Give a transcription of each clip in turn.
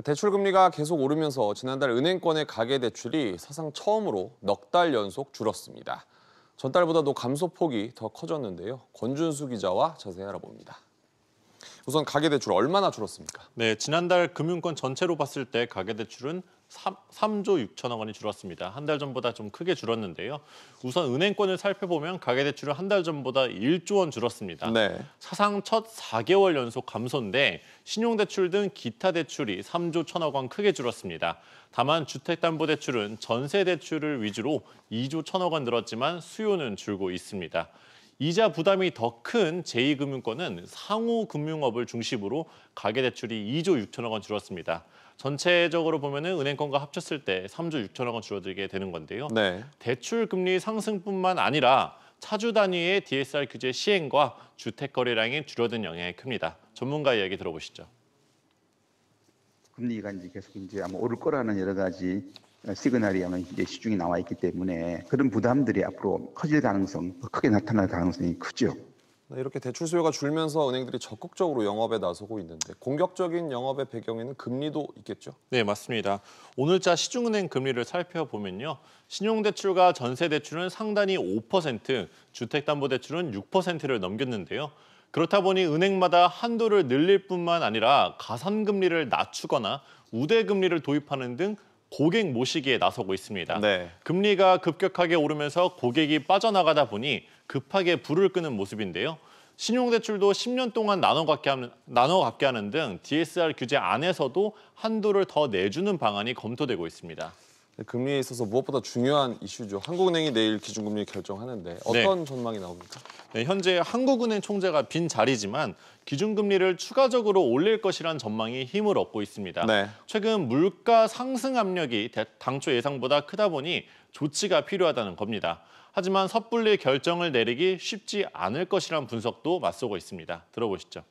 대출 금리가 계속 오르면서 지난달 은행권의 가계대출이 사상 처음으로 넉 달 연속 줄었습니다. 전달보다도 감소폭이 더 커졌는데요. 권준수 기자와 자세히 알아봅니다. 우선 가계대출 얼마나 줄었습니까? 네, 지난달 금융권 전체로 봤을 때 가계대출은 3조 6천억 원이 줄었습니다. 한 달 전보다 좀 크게 줄었는데요. 우선 은행권을 살펴보면 가계대출은 한 달 전보다 1조 원 줄었습니다. 네. 사상 첫 4개월 연속 감소인데 신용대출 등 기타 대출이 3조 1천억 원 크게 줄었습니다. 다만 주택담보대출은 전세대출을 위주로 2조 1천억 원 늘었지만 수요는 줄고 있습니다. 이자 부담이 더 큰 제2금융권은 상호금융업을 중심으로 가계대출이 2조 6천억 원 줄었습니다. 전체적으로 보면은 은행권과 합쳤을 때 3조 6천억 원 줄어들게 되는 건데요. 네. 대출 금리 상승뿐만 아니라 차주 단위의 DSR 규제 시행과 주택 거래량이 줄어든 영향이 큽니다. 전문가 이야기 들어보시죠. 금리가 계속 아마 오를 거라는 여러 가지 시그널이 아마 이제 시중에 나와 있기 때문에 그런 부담들이 앞으로 커질 가능성, 더 크게 나타날 가능성이 크죠. 이렇게 대출 수요가 줄면서 은행들이 적극적으로 영업에 나서고 있는데 공격적인 영업의 배경에는 금리도 있겠죠? 네, 맞습니다. 오늘자 시중은행 금리를 살펴보면요. 신용대출과 전세대출은 상단이 5%, 주택담보대출은 6%를 넘겼는데요. 그렇다 보니 은행마다 한도를 늘릴 뿐만 아니라 가산금리를 낮추거나 우대금리를 도입하는 등 고객 모시기에 나서고 있습니다. 네. 금리가 급격하게 오르면서 고객이 빠져나가다 보니 급하게 불을 끄는 모습인데요. 신용대출도 10년 동안 나눠 갚게 하는 등 DSR 규제 안에서도 한도를 더 내주는 방안이 검토되고 있습니다. 금리에 있어서 무엇보다 중요한 이슈죠. 한국은행이 내일 기준금리 결정하는데 어떤 전망이 나옵니까? 네, 현재 한국은행 총재가 빈 자리지만 기준금리를 추가적으로 올릴 것이란 전망이 힘을 얻고 있습니다. 네. 최근 물가 상승 압력이 당초 예상보다 크다 보니 조치가 필요하다는 겁니다. 하지만 섣불리 결정을 내리기 쉽지 않을 것이란 분석도 맞서고 있습니다. 들어보시죠.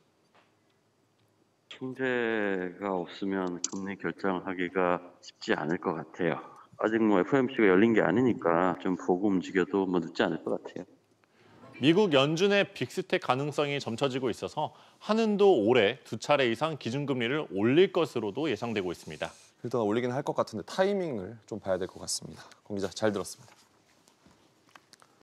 총재가 없으면 금리 결정하기가 쉽지 않을 것 같아요. 아직 FOMC가 열린 게 아니니까 좀 보고 움직여도 늦지 않을 것 같아요. 미국 연준의 빅스텝 가능성이 점쳐지고 있어서 한은도 올해 2차례 이상 기준금리를 올릴 것으로도 예상되고 있습니다. 일단 올리긴 할 것 같은데 타이밍을 좀 봐야 될 것 같습니다. 권 기자 잘 들었습니다.